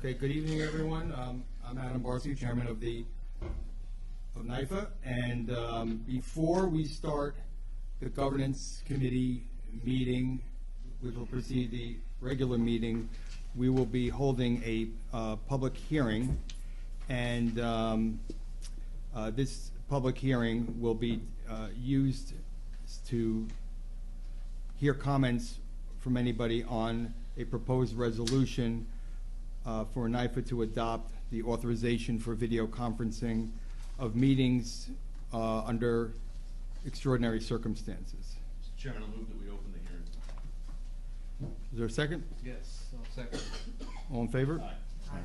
Okay, good evening, everyone. I'm Adam Barcy, chairman of NIFA, and before we start the governance committee meeting, which will precede the regular meeting, we will be holding a public hearing, and this public hearing will be used to hear comments from anybody on a proposed resolution for NIFA to adopt the authorization for video conferencing of meetings under extraordinary circumstances. Mr. Chairman, I'll move that we open the hearing. Is there a second? Yes, I'll second. All in favor? Aye.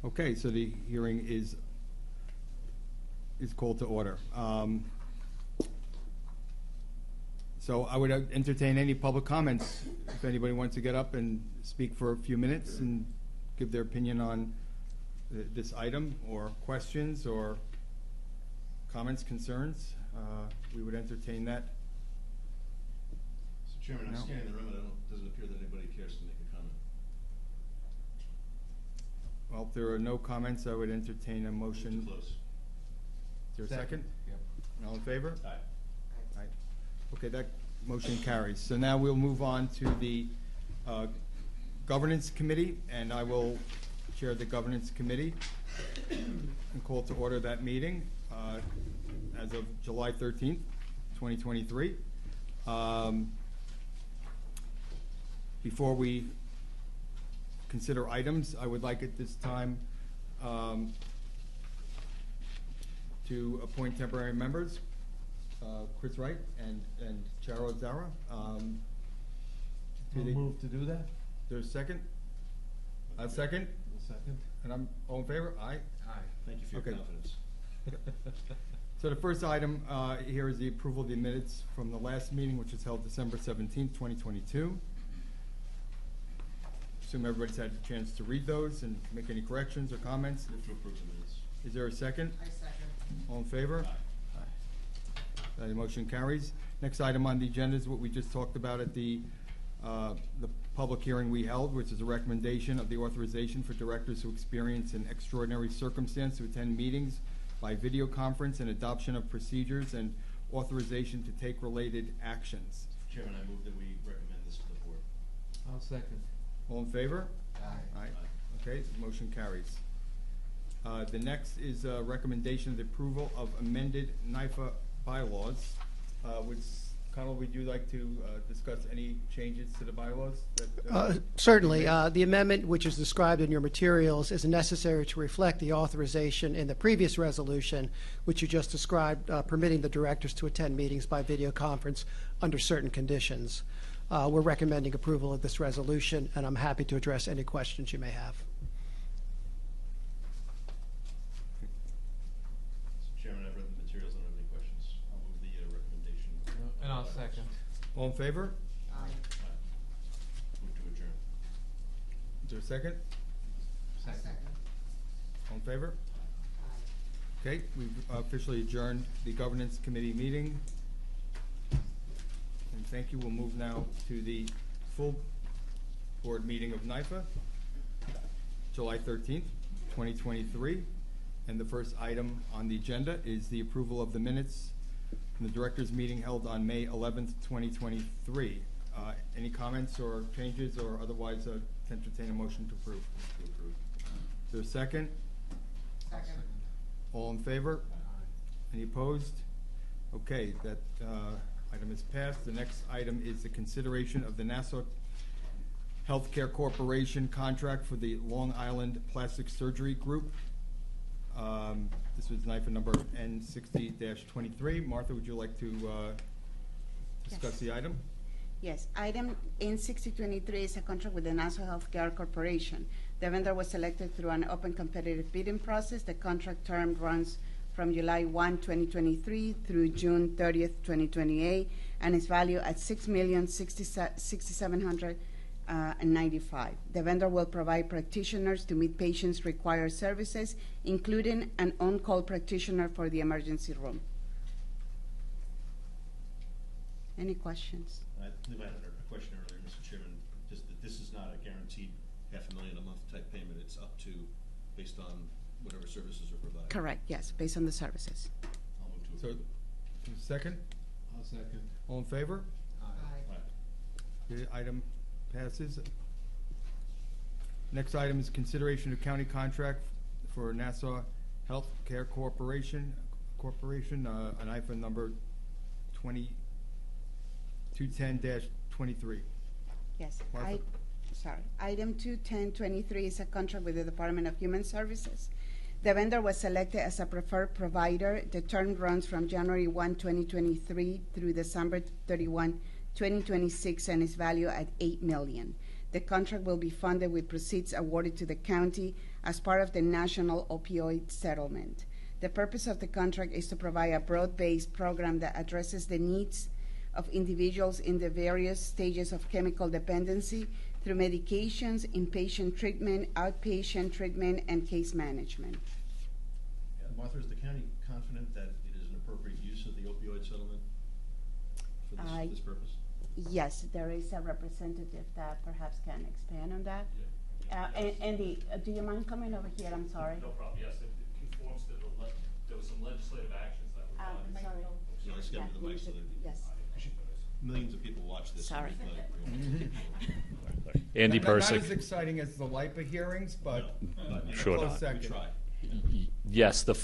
Okay, so the hearing is called to order. So I would entertain any public comments. If anybody wants to get up and speak for a few minutes and give their opinion on this item, or questions, or comments, concerns, we would entertain that. Mr. Chairman, I'm No. scanning the room and it doesn't appear that anybody cares to make a comment. Well, if there are no comments, I would entertain a motion. Move to close. Is there a second? Yep. All in favor? Aye. Aye. Okay, that motion carries. So now we'll move on to the governance committee, and I will chair the governance committee and call to order that meeting as of July 13th, 2023. Before we consider items, I would like at this time to appoint temporary members, Chris Wright and Charo Zara. I'll move to do that. There's a second? A second? A second. And I'm all in favor? Aye? Aye. Thank you for your Okay. confidence. So the first item here is the approval of the minutes from the last meeting, which was held December 17th, 2022. Assume everybody's had a chance to read those and make any corrections or comments. Move to approve the minutes. Is there a second? I second. All in favor? Aye. The motion carries. Next item on the agenda is what we just talked about at the public hearing we held, which is a recommendation of the authorization for directors who experience an extraordinary circumstance to attend meetings by video conference, and adoption of procedures and authorization to take related actions. Mr. Chairman, I move that we recommend this to the board. I'll second. All in favor? Aye. Aye. Okay, the motion carries. The next is a recommendation of the approval of amended NIFA bylaws. Connell, would you like to discuss any changes to the bylaws? Certainly. The amendment, which is described in your materials, is necessary to reflect the authorization in the previous resolution, which you just described, permitting the directors to attend meetings by video conference under certain conditions. We're recommending approval of this resolution, and I'm happy to address any questions you may have. Mr. Chairman, I've read the materials. I don't have any questions. I'll move the recommendation. And I'll second. All in favor? Aye. Aye. Move to adjourn. Is there a second? I second. All in favor? Aye. Okay, we've officially adjourned the governance committee meeting. And thank you. We'll move now to the full board meeting of NIFA, July 13th, 2023. And the first item on the agenda is the approval of the minutes from the directors' meeting held on May 11th, 2023. Any comments or changes, or otherwise entertain a motion to approve? Move to approve. Is there a second? Second. All in favor? Any opposed? Okay, that item is passed. The next item is the consideration of the Nassau Healthcare Corporation contract for the Long Island Plastic Surgery Group. This was NIFA number N60-23. Martha, would you like to discuss Yes. the item? Yes, item N6023 is a contract with the Nassau Healthcare Corporation. The vendor was selected through an open competitive bidding process. The contract term runs from July 1, 2023 through June 30th, 2028, and is valued at $6,667,095. The vendor will provide practitioners to meet patients' required services, including an on-call practitioner for the emergency room. Any questions? I believe I had a question earlier, Mr. Chairman, just that this is not a guaranteed $500,000 a month type it's up to, based on whatever services are provided. Correct, yes, based on the services. I'll move to So, approve. second? I'll second. All in favor? Aye. Aye. The item passes. Next item is consideration of county contract for Nassau Healthcare Corporation, an IFA number 210-23. Yes. Martha? Item 21023 is a contract with the Department of Human Services. The vendor was selected as a preferred provider. The term runs from January 1, 2023 through December 31, 2026, and is valued at $8 million. The contract will be funded with proceeds awarded to the county as part of the national opioid settlement. The purpose of the contract is to provide a broad-based program that addresses the needs of individuals in the various stages of chemical dependency through medications, inpatient treatment, outpatient treatment, and case management. Yeah, Martha, is the county confident that it is an appropriate use of the opioid settlement for this purpose? Yes, there is a representative that perhaps can expand on that. Andy, do you mind coming over here? I'm sorry. No problem, yes, it conforms to there was some legislative actions that were done. Sorry. Yeah, let's get into the mic so that Yes. millions of people watch this. Sorry. Andy Not as Persick. exciting as the LIPA hearings, but Sure close not. second. We try. Yes, the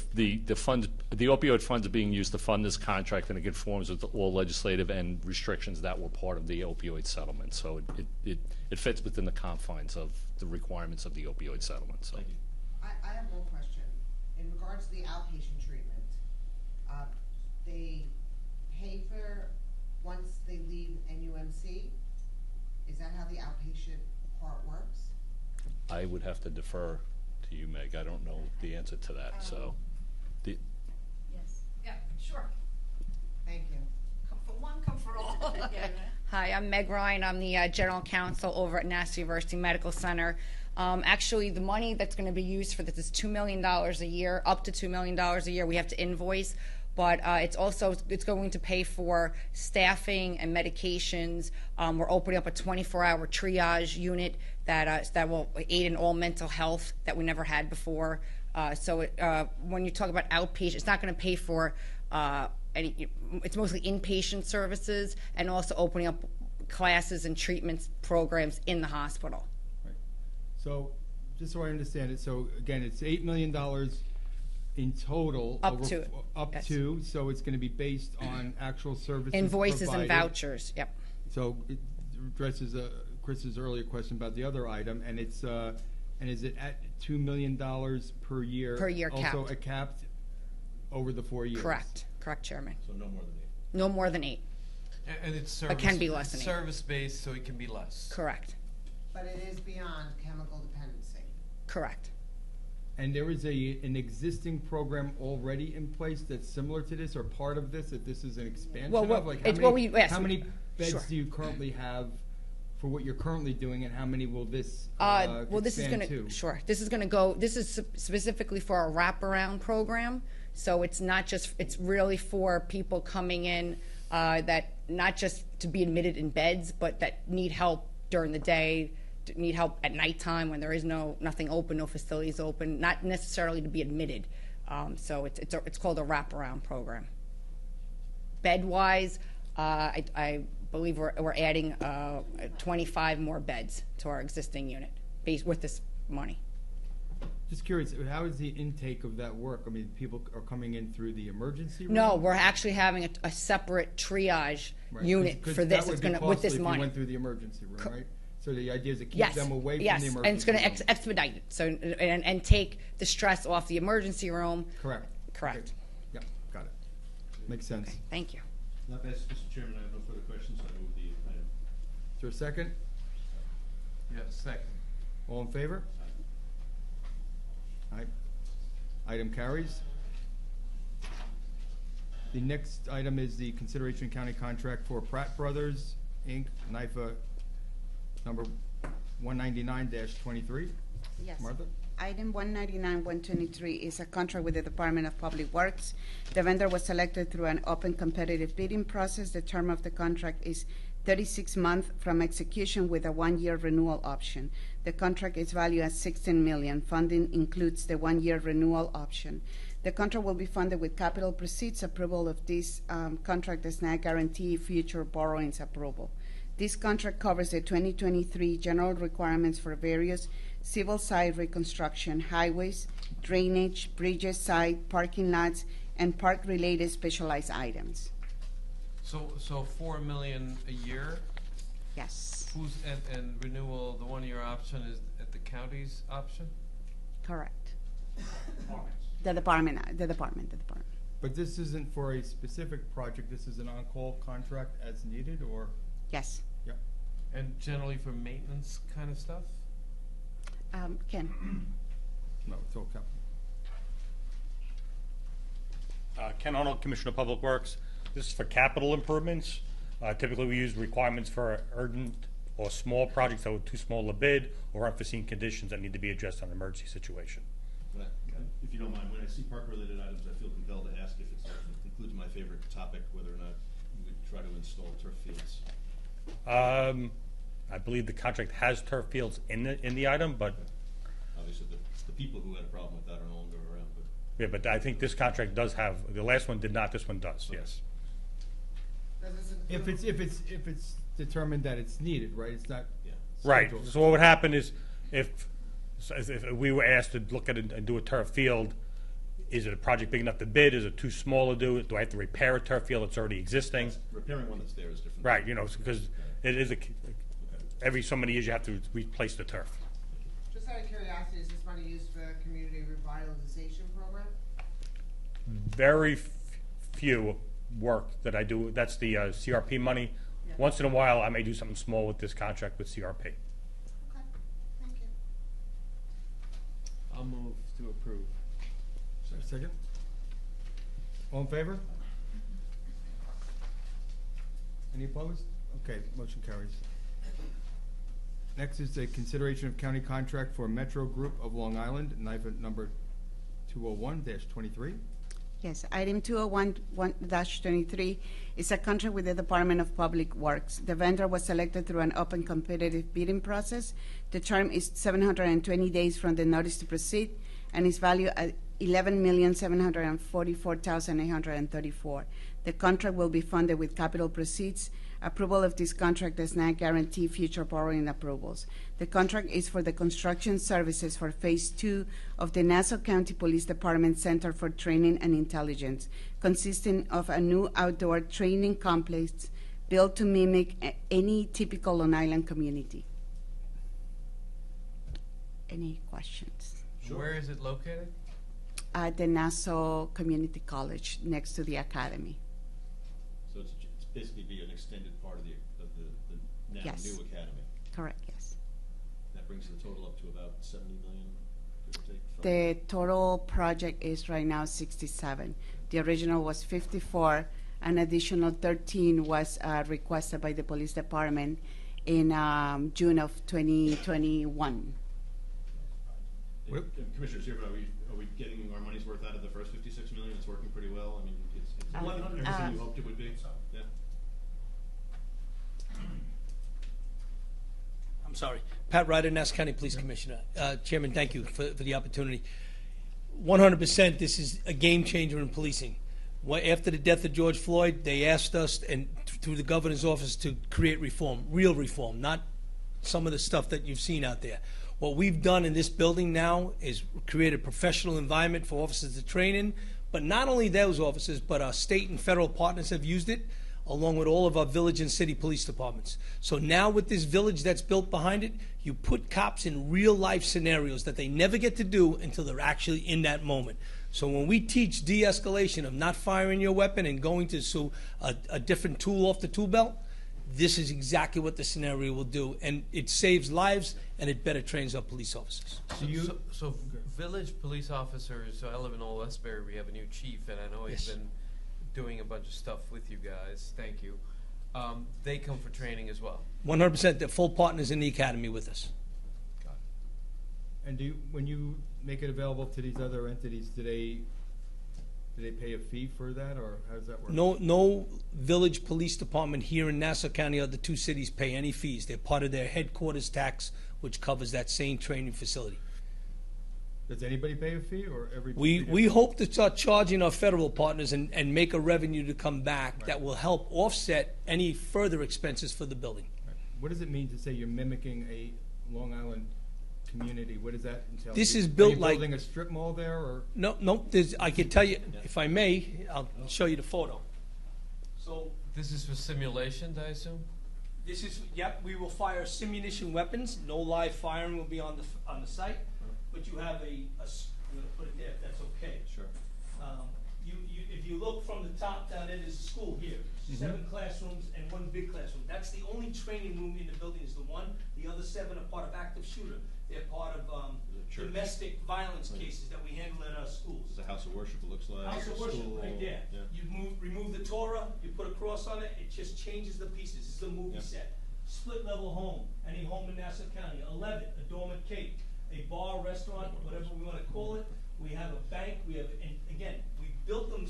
funds, the opioid funds are being used to fund this contract, and it conforms with all legislative and restrictions that were part of the opioid settlement. So it fits within the confines of the requirements of the opioid settlement, so. Thank you. I have one question. In regards to the outpatient treatment, they pay for once they leave NUMC? Is that how the outpatient part works? I would have to defer to you, Meg. I don't know the answer to that, so. Yes. Yeah, sure. Thank you. Come for one, come for all. Hi, I'm Meg Ryan. I'm the general counsel over at Nassau University Medical Center. Actually, the money that's going to be used for this is $2 million a year, up to $2 million a year. We have to invoice, but it's going to pay for staffing and medications. We're opening up a 24-hour triage unit that will aid in all mental health that we never had before. When you talk about outpatient, it's not going to pay for it's mostly inpatient services, and also opening up classes and treatments programs in the hospital. Right. So, just so I understand it, so again, it's $8 million in total. Up to, yes. So it's going to be based on actual services Invoices and provided. vouchers, yep. So it addresses Chris's earlier question about the other item, and it's and is it at $2 million per year? Per year Also capped. capped over the 4 years. Correct, Chairman. So no more than 8. No more than 8, And it's But can be less than eight. service-based, so it can be less. correct, But it is beyond chemical dependency. correct. And there is an existing program already in place that's similar to this, or part of this, that this is an expansion Well, of? Like, yes, how many beds sure. do you currently have for what you're currently doing, and how many will this Well, this is expand going to? to, sure, this is going to go, this is specifically for our wraparound program. So it's not just, it's really for people coming in that not just to be admitted in beds, but that need help during the day, need help at nighttime when there is nothing open, no facilities open, not necessarily to be admitted. So it's called a wraparound program. Bed-wise, I believe we're adding 25 more beds to our existing unit based with this money. Just curious, how is the intake of that work? I mean, people are coming in through the emergency room? No, we're actually having a separate triage Right, unit 'cause for this. that It's would be going to with this costly if you money. went through the emergency room, right? So the idea is to keep Yes, them away from yes, the emergency room. and it's going to expedite it. So and take the stress off the emergency room. Correct. Correct. Okay. Yep, got it. Makes sense. Okay, thank you. Not bad, Mr. Chairman, I have no further questions, I move the item. Is there a second? Yeah, second. All in favor? Aye. Item carries. The next item is the consideration county contract for Pratt Brothers, Inc., NIFA number 199-23. Yes. Martha? Item 199-123 is a contract with the Department of Public Works. The vendor was selected through an open competitive bidding process. The term of the contract is 36 months from execution with a 1-year renewal option. The contract is valued at $16 million. Funding includes the 1-year renewal option. The contract will be funded with capital proceeds. Approval of this contract does not guarantee future borrowings approval. This contract covers the 2023 general requirements for various civil site reconstruction, highways, drainage, bridges, site, parking lots, and park-related specialized items. So $4 million a year? Yes, Who's, and renewal, the 1-year option is at the county's option? correct. The department. But this isn't for a specific project, this is an on-call contract as needed, or? Yes. Yep. And generally for maintenance kind of stuff? Ken? No, it's all capital. Ken Arnold, Commissioner of Public Works. This is for capital improvements. Typically, we use requirements for urgent or small projects that were too small to bid or unforeseen conditions that need to be addressed on an emergency situation. If you don't mind, when I see park-related items, I feel compelled to ask if it includes my favorite topic, whether or not you would try to install turf fields. I believe the contract has turf fields in the item, but Obviously, the people who had a problem with that are no longer around, but. yeah, but I think this contract does have, the last one did not, this one does, Okay. yes. Does this If include- it's determined that it's needed, right, it's not. Yeah. Right, scheduled. so what would happen is if we were asked to look at it and do a turf field, is it a project big enough to bid? Is it too small to do it? Do I have to repair a turf field that's already existing? Repairing one that's there is different. Right, you know, because it is every so many years you have to replace the turf. Just out of curiosity, is this money used for a community revitalization program? Very few work that I do, that's the CRP money. Yeah. Once in a while, I may do something small with this contract with CRP. Okay, thank you. I'll move to approve. Second? All in favor? Any opposed? Okay, motion carries. Next is a consideration of county contract for Metro Group of Long Island, NIFA number 201-23. Yes, item 201-23 is a contract with the Department of Public Works. The vendor was selected through an open competitive bidding process. The term is 720 days from the notice to proceed and is valued at $11,744,834. The contract will be funded with capital proceeds. Approval of this contract does not guarantee future borrowing approvals. The contract is for the construction services for Phase 2 of the Nassau County Police Department Center for Training and Intelligence, consisting of a new outdoor training complex built to mimic any typical Long Island community. Any questions? Sure. Where is it located? At the Nassau Community College, next to the academy. So it's basically be an extended part of the now Yes. new academy. Correct, yes. That brings the total up to about 70 million, give or take. from- The total project is right now 67. The original was 54. An additional 13 was requested by the police department in June of 2021. What- Commissioners, here, are we getting our money's worth out of the first 56 million? It's working pretty well. I mean, it's everything you hoped it would be. Yeah. I'm sorry. Pat Ryder, Nassau County Police Commissioner. Chairman, thank you for the opportunity. 100%, this is a game changer in policing. After the death of George Floyd, they asked us, and through the governor's office, to create reform, real reform, not some of the stuff that you've seen out there. What we've done in this building now is create a professional environment for officers to train in, but not only those officers, but our state and federal partners have used it, along with all of our village and city police departments. So now with this village that's built behind it, you put cops in real life scenarios that they never get to do until they're actually in that moment. So when we teach de-escalation of not firing your weapon and going to a different tool off the tool belt, this is exactly what the scenario will do. And it saves lives and it better trains our police officers. So village police officers, so I live in Old Westbury, we have a new chief, and I know he's Yes. been doing a bunch of stuff with you guys. Thank you. They come for training as well. 100%, they're full partners in the academy with us. And when you make it available to these other entities, do Do they pay a fee for that, or how does that work? No village police department here in Nassau County or the two cities pay any fees. They're part of their headquarters tax, which covers that same training facility. Does anybody pay a fee, or every? We hope to start charging our federal partners and make a revenue to come back that will help offset any further expenses for the building. Right. What does it mean to say you're mimicking a Long Island community? What does that entail? This Are is you built like- building a strip mall there, or? No, I can tell you, if I may, I'll show you the photo. So This is for simulations, I assume? this is, we will fire simunition weapons. No live firing will be on the site, but you have I'm gonna put it there if that's okay. Sure. If you look from the top down, there's a school here, 7 classrooms and 1 big classroom. That's the only training room in the building is the one. The other 7 are part of active shooter. They're part of Church. domestic violence cases that we handle at our schools. It's a house of worship, it looks like. House of worship, school, right there. Yeah. You remove the Torah, you put a cross on it, it just changes the pieces. This is a movie Yeah. set. Split level home, any home in Nassau County. 11, a dormant cape, a bar, restaurant, whatever we want to call it. We have a bank, and again, we built them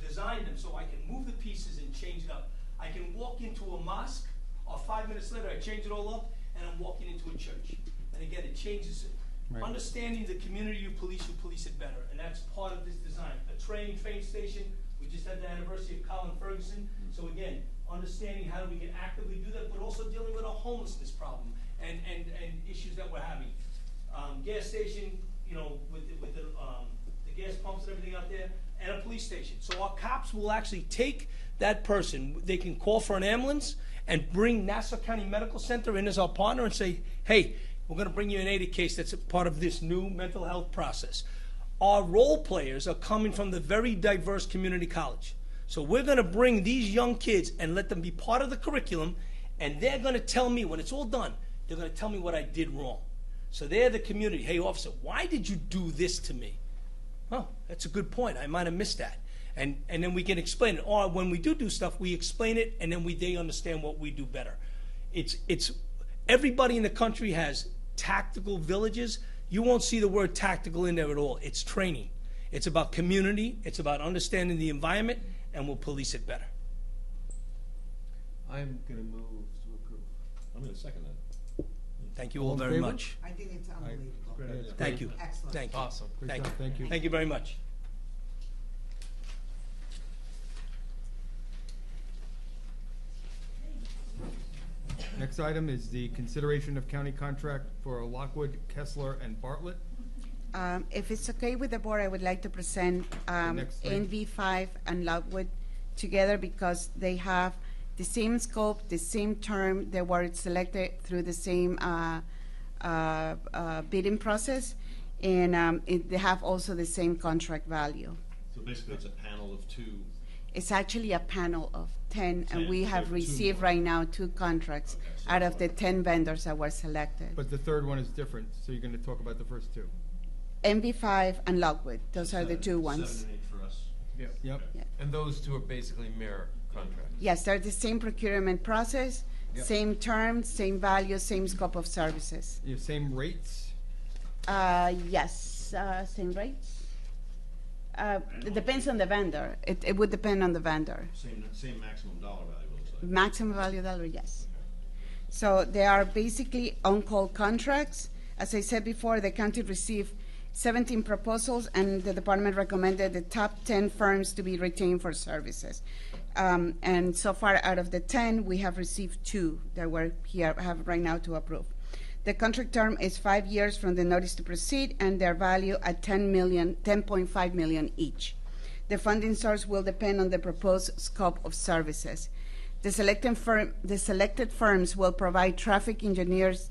designed them so I can move the pieces and change it up. I can walk into a mosque, or 5 minutes later, I change it all up, and I'm walking into a church. And again, it changes it. Right. Understanding the community you police it better, and that's part of this design. A train station, we just had the anniversary of Colin Ferguson, so again, understanding how do we can actively do that, but also dealing with a homelessness problem and issues that we're having. Gas station, with the gas pumps and everything out there, and a police station. So our cops will actually take that person, they can call for an ambulance and bring Nassau County Medical Center in as our partner and say, hey, we're going to bring you an ADA case that's a part of this new mental health process. Our role players are coming from the very diverse community college. So we're going to bring these young kids and let them be part of the curriculum, and they're going to tell me, when it's all done, they're going to tell me what I did wrong. So they're the community. Hey, officer, why did you do this to me? Oh, that's a good point. I might have missed that. And then we can explain it. Or when we do stuff, we explain it, and then they understand what we do better. It's everybody in the country has tactical villages. You won't see the word tactical in there at all. It's training. It's about community. It's about understanding the environment, and we'll police it better. I'm going to move to approve. I'm gonna second that. Thank you All all in very favor? much. I think it's unbelievable. Great idea. Thank you. Excellent. Thank you. Awesome. Great Thank job. you. Thank you. Thank you very much. Next item is the consideration of county contract for Lockwood, Kessler, and Bartlett. If it's okay with the board, I would like to present next thing. NV5 and Lockwood together because they have the same scope, the same term. They were selected through the same bidding process, and they have also the same contract value. So basically, it's a panel of 2. It's actually a panel of 10, and 10, we so have 2 received more. right now 2 contracts Okay, so out that's of the fine. 10 vendors that were selected. But the third one is different, so you're going to talk about the first 2. MV5 and Lockwood, those are the 2 ones. 7 and 8 for us. Yep. Yeah. And those two are basically mirror contracts. Yes, they're the same procurement process, Yep. same terms, same value, same scope of services. You have same rates. Yes, same rates. It depends on the vendor. It would depend on the vendor. Same maximum dollar value, it looks like. Maximum value dollar, yes. So they are basically on-call contracts. As I said before, the county received 17 proposals, and the department recommended the top 10 firms to be retained for services. And so far, out of the 10, we have received 2 that we're here have right now to approve. The contract term is 5 years from the notice to proceed, and their value at 10.5 million each. The funding source will depend on the proposed scope of services. The selected firms will provide traffic engineers.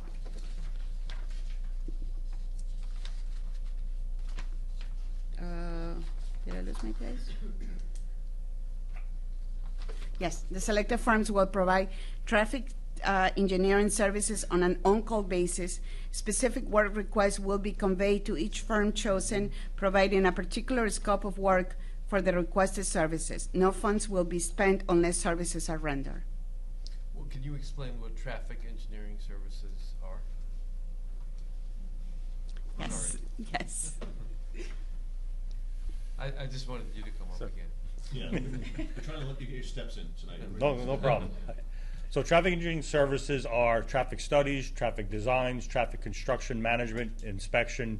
Did I lose my place? Yes, the selected firms will provide traffic engineering services on an on-call basis. Specific work requests will be conveyed to each firm chosen, providing a particular scope of work for the requested services. No funds will be spent unless services are rendered. Well, can you explain what traffic engineering services are? Yes, yes. I just wanted you to come up So- again. Yeah, we're trying to let you get your steps in tonight. No problem. So traffic engineering services are traffic studies, traffic designs, traffic construction management, inspection,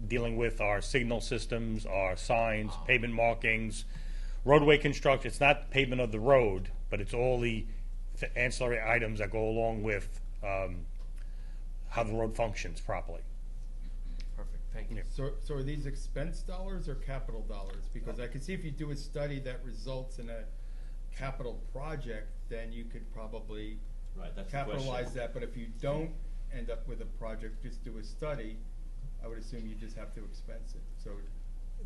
dealing with our signal systems, our signs, pavement markings, roadway construction. It's not pavement of the road, but it's all the ancillary items that go along with how the road functions properly. Perfect, thank you. Yeah. So are these expense dollars or capital dollars? Because I can see if you do a study that results in a capital project, then you could probably Right, that's the question. capitalize that, but if you don't end up with a project, just do a study, I would assume you just have to expense it, so.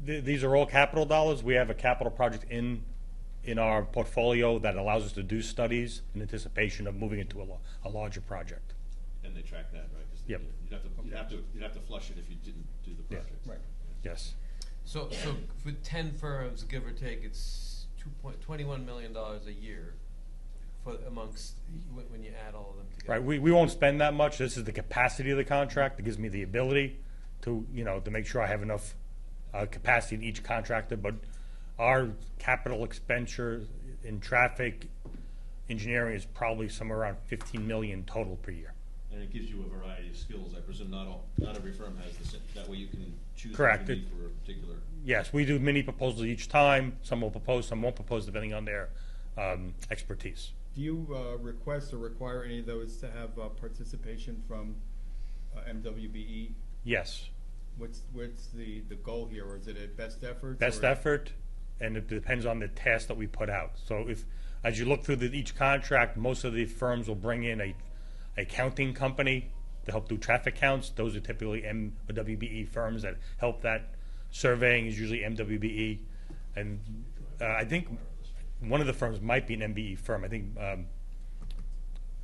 These are all capital dollars. We have a capital project in our portfolio that allows us to do studies in anticipation of moving into a larger project. And they track that, right? 'Cause Yep. You'd have to flush it if you didn't do the Yeah. project. Right. Yes. So for 10 firms, give or take, it's $21 million a year for amongst, when you add all of them together. Right, we won't spend that much. This is the capacity of the contract. It gives me the ability to, to make sure I have enough capacity in each contractor. But our capital expenditure in traffic engineering is probably somewhere around 15 million total per year. And it gives you a variety of skills. I presume not every firm has the same, that way you can choose Correct. what you need for a particular. Yes, we do mini proposals each time. Some will propose, some won't propose, depending on their expertise. Do you request or require any of those to have participation from MWBE? Yes, What's the goal here, or is it a best effort? best effort, and it depends on the task that we put out. So as you look through each contract, most of the firms will bring in a counting company to help do traffic counts. Those are typically MWBE firms that help that. Surveying is usually MWBE, and I think one of the firms might be an MBE firm. I think I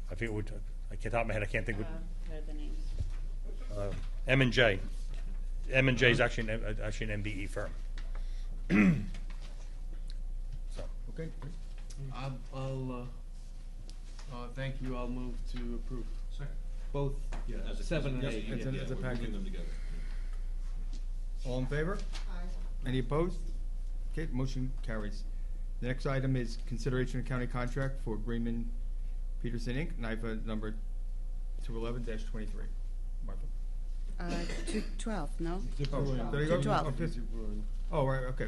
think it would. I can't top of my head. I can't think. What are the names? M&J. M&J is actually an MBE firm. So. Okay, great. Thank you, I'll move to approve Second. both Yeah, as a, 7 and as a- 8. As a yeah, we're package. moving them together. All in favor? Aye. Any opposed? Okay, motion carries. The next item is consideration of county contract for Greenman Peterson Inc., NIFA number 211-23. Martha? 212, no? Oh, there you go. 212. Oh, this- Oh, right, okay.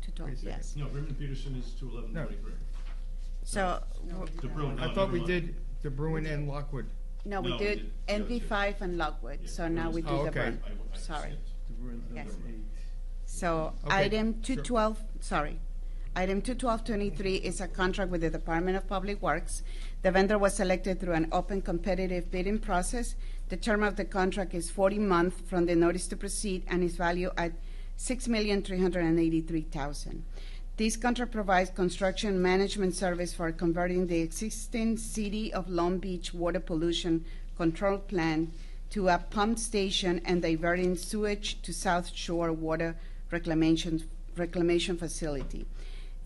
212, Wait a second. yes. No, Greenman Peterson is 211-23. So, De Bruin, I no, thought we never mind. did the Bruin and Lockwood. no, we No, did we did- MV5 and Lockwood, Yeah, so now we do Oh, the okay. burn. I Sorry. skipped. Yes. So Okay, item sure. 212, sorry. Item 21223 is a contract with the Department of Public Works. The vendor was selected through an open competitive bidding process. The term of the contract is 40 months from the notice to proceed and is valued at $6,383,000. This contract provides construction management service for converting the existing City of Long Beach water pollution control plant to a pump station and diverting sewage to South Shore Water Reclamation Facility.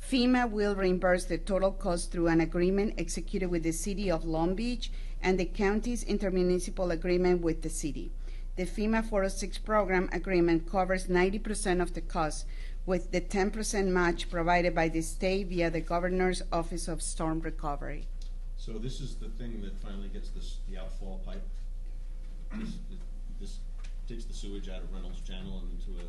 FEMA will reimburse the total cost through an agreement executed with the City of Long Beach and the county's intermunicipal agreement with the city. The FEMA 406 program agreement covers 90% of the cost, with the 10% match provided by the state via the Governor's Office of Storm Recovery. So this is the thing that finally gets the outfall pipe? This takes the sewage out of Reynolds Channel and into a.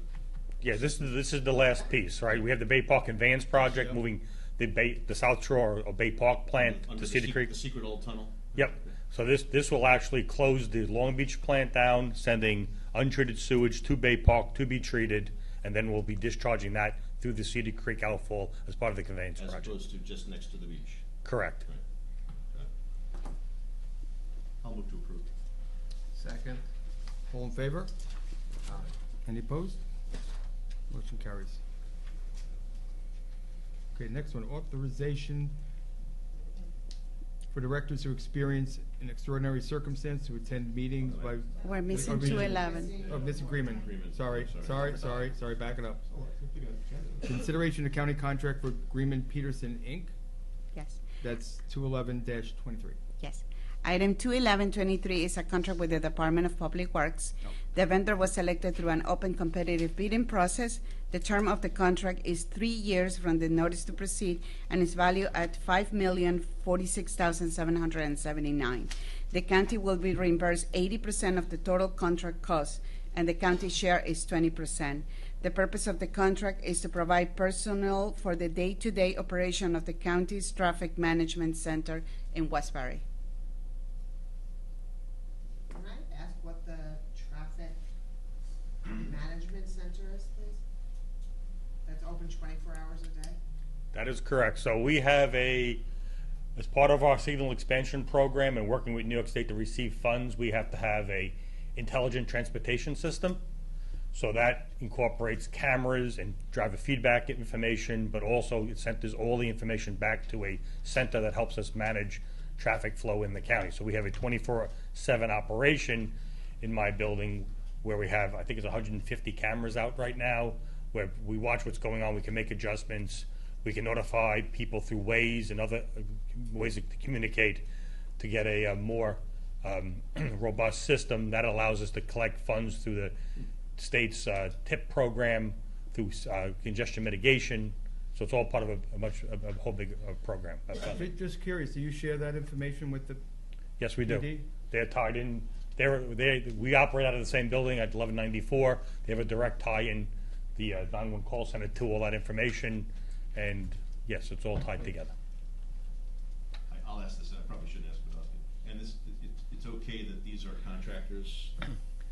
Yeah, this is the last piece, right? We have the Bay Park Advance project, Yep. moving the South Shore or Bay Park plant Under to the Cedar Creek. The secret old tunnel? Yep. So this will actually close the Long Beach plant down, sending untreated sewage to Bay Park to be treated, and then we'll be discharging that through the Cedar Creek outfall as part of the conveyance As project. opposed to just next to the beach? Correct. Right. I'll move to approve. Second. All in favor? Any opposed? Motion carries. Okay, next one, authorization for directors who experience an extraordinary circumstance to attend meetings by. We're missing Oh, we- 211. Oh, disagreement. Agreement. Sorry, Sorry. back it up. Consideration of county contract for Greenman Peterson Inc., Yes. that's 211-23. Yes. Item 21123 is a contract with the Department of Public Works. The vendor was selected through an open competitive bidding process. The term of the contract is 3 years from the notice to proceed and is valued at $5,046,779. The county will be reimbursed 80% of the total contract cost, and the county share is 20%. The purpose of the contract is to provide personnel for the day-to-day operation of the county's traffic management center in Westbury. Can I ask what the traffic management center is, please? That's open 24 hours a day? That is correct. So we have as part of our signal expansion program and working with New York State to receive funds, we have to have a intelligent transportation system. So that incorporates cameras and driver feedback information, but also it centers all the information back to a center that helps us manage traffic flow in the county. So we have a 24/7 operation in my building where we have, I think it's 150 cameras out right now, where we watch what's going on, we can make adjustments, we can notify people through Waze and other ways to communicate to get a more robust system that allows us to collect funds through the state's TIP program, through congestion mitigation. So it's all part of a whole big program. Just curious, do you share that information with the Yes, we do. PD? They're tied in. We operate out of the same building at 1194. They have a direct tie-in, the 911 call center to all that information, and yes, it's all tied together. I'll ask this, and I probably shouldn't ask Podolsky. And it's okay that these are contractors?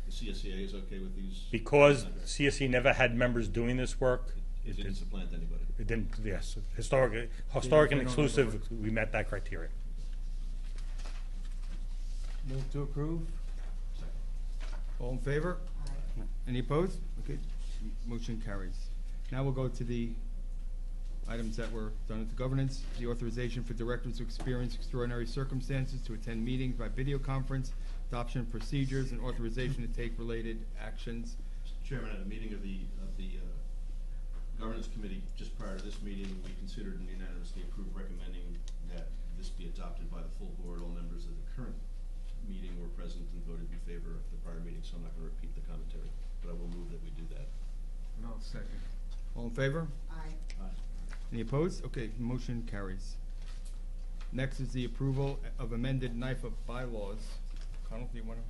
The CSEA is okay with these? Because CSE never had members doing this work. It didn't supplant anybody? It didn't, yes. Historic and exclusive, we met that criteria. Move to approve? All in favor? Any opposed? Okay, motion carries. Now we'll go to the items that were done at the governance. The authorization for directors to experience extraordinary circumstances to attend meetings by video conference, adoption of procedures, and authorization to take related actions. Mr. Chairman, at a meeting of the Governance Committee just prior to this meeting, we considered and unanimously approved recommending that this be adopted by the full board. All members of the current meeting were present and voted in favor of the prior meeting, so I'm not going to repeat the commentary, but I will move that we do that. And I'll second. All in favor? Aye. Aye. Any opposed? Okay, motion carries. Next is the approval of amended NIFA bylaws. Connell, do you want to?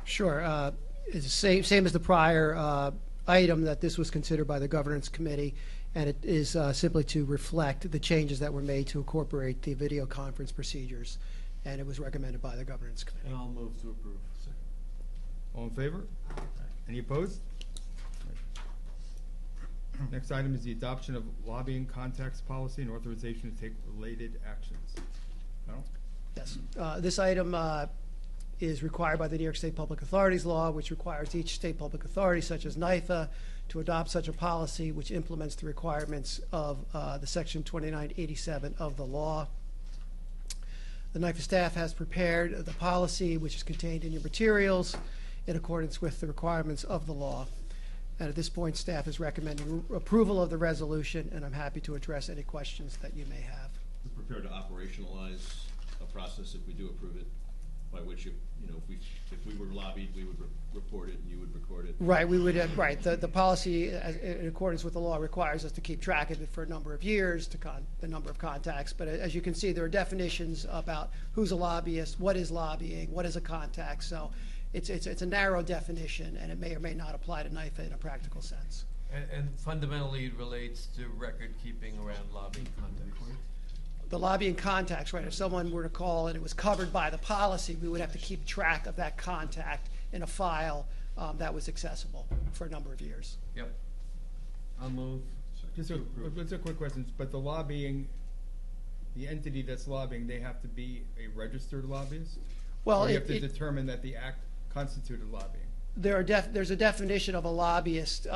Sure. It's the same as the prior item, that this was considered by the governance committee, and it is simply to reflect the changes that were made to incorporate the video conference procedures, and it was recommended by the governance committee. And I'll move to approve. All in favor? Any opposed? Next item is the adoption of lobbying contacts policy and authorization to take related actions. Connell? Yes. This item is required by the New York State Public Authorities Law, which requires each state public authority, such as NIFA, to adopt such a policy which implements the requirements of the Section 2987 of the law. The NIFA staff has prepared the policy, which is contained in your materials, in accordance with the requirements of the law. And at this point, staff is recommending approval of the resolution, and I'm happy to address any questions that you may have. We're prepared to operationalize a process if we do approve it, by which, if we were lobbied, we would report it and you would record it. Right, we would, right. The policy, in accordance with the law, requires us to keep track of it for a number of years, the number of contacts. But as you can see, there are definitions about who's a lobbyist, what is lobbying, what is a contact. So it's a narrow definition, and it may or may not apply to NIFA in a practical sense. And fundamentally, it relates to record keeping around lobbying contacts. The lobbying contacts, right, if someone were to call and it was covered by the policy, we would have to keep track of that contact in a file that was accessible for a number of years. Yep. I'll move. Just a quick question, but the lobbying, the entity that's lobbying, they have to be a registered lobbyist? Well, or you have to determine that the act constituted lobbying? There's a definition of a lobbyist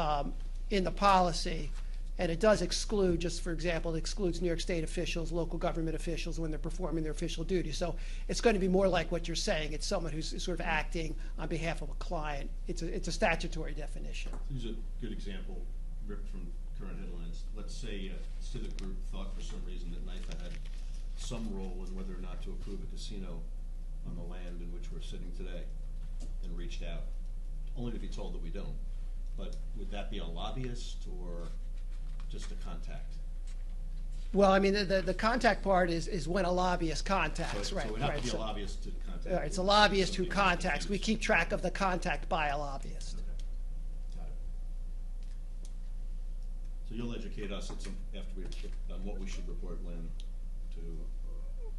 in the policy, and it does exclude, just for example, it excludes New York State officials, local government officials when they're performing their official duties. So it's going to be more like what you're saying. It's someone who's sort of acting on behalf of a client. It's a statutory definition. Here's a good example, ripped from current headlines. Let's say a civic group thought for some reason that NIFA had some role in whether or not to approve a casino on the land in which we're sitting today and reached out, only to be told that we don't. But would that be a lobbyist or just a contact? Well, I mean, the contact part is when a lobbyist contacts, So right? it would have right. to be a So- lobbyist to contact. Right, it's a lobbyist who Somebody contacts. We confused. keep track of the contact by a lobbyist. Okay. Got it. So you'll educate us at some, after we, on what we should report when to.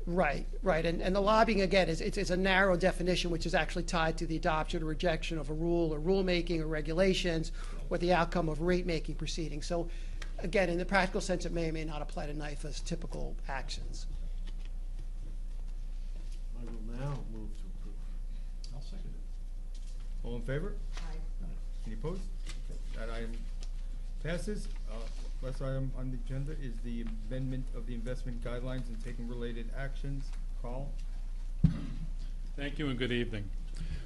Right, right. And the lobbying, again, it's a narrow definition, which is actually tied to the adoption or rejection of a rule or rulemaking or regulations or the outcome of rate-making proceedings. So, again, in the practical sense, it may or may not apply to NIFA's typical actions. I will now move to approve. I'll second it. All in favor? Aye. Any opposed? Okay, that item passes. Last item on the agenda is the amendment of the investment guidelines and taking related actions. Carl? Thank you and good evening.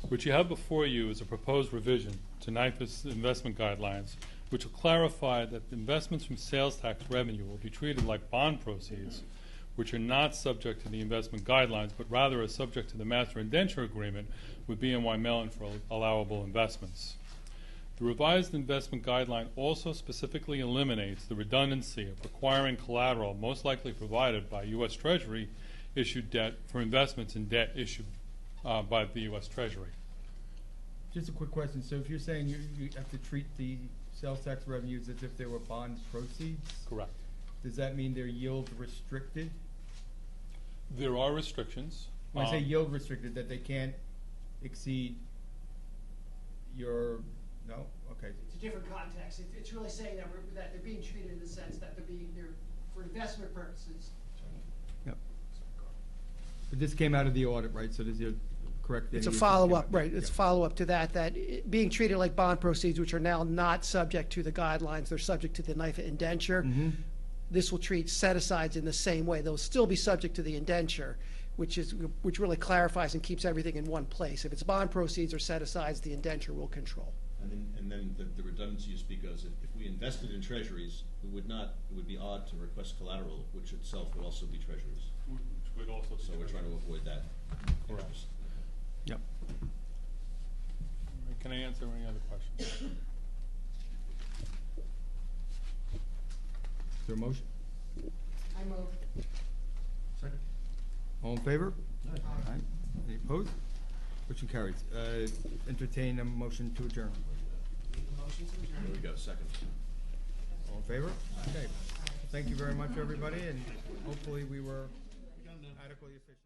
What you have before you is a proposed revision to NIFA's investment guidelines, which will clarify that investments from sales tax revenue will be treated like bond proceeds, which are not subject to the investment guidelines, but rather are subject to the master indenture agreement with BNY Mellon for allowable investments. The revised investment guideline also specifically eliminates the redundancy of requiring collateral most likely provided by U.S. Treasury issued debt for investments in debt issued by the U.S. Treasury. Just a quick question. So if you're saying you have to treat the sales tax revenues as if they were bond proceeds, Correct. does that mean they're yield restricted? There are restrictions. When I say yield restricted, that they can't exceed your, no? Okay. It's a different context. It's really saying that they're being treated in the sense that they're for investment purposes. Yep. But this came out of the audit, right? So does your correct? It's a any issues follow-up, came out? right, it's a Yeah. follow-up to that being treated like bond proceeds, which are now not subject to the guidelines, they're subject to the NIFA indenture. Mhm. This will treat set-asides in the same way. They'll still be subject to the indenture, which really clarifies and keeps everything in one place. If it's bond proceeds or set-asides, the indenture will control. And then the redundancy you speak of is if we invested in treasuries, it would be odd to request collateral, which itself would also be treasuries. Which would also be So we're trying to avoid that. Correct. Yep. Can I answer any other questions? Is there a motion? I move. Second. All in favor? Aye. Aye. Any opposed? Motion carries. Entertain a motion to adjourn. Make a motion to adjourn. There we go, second. All in favor? Okay. Thank you very much, everybody, and hopefully we were adequately efficient.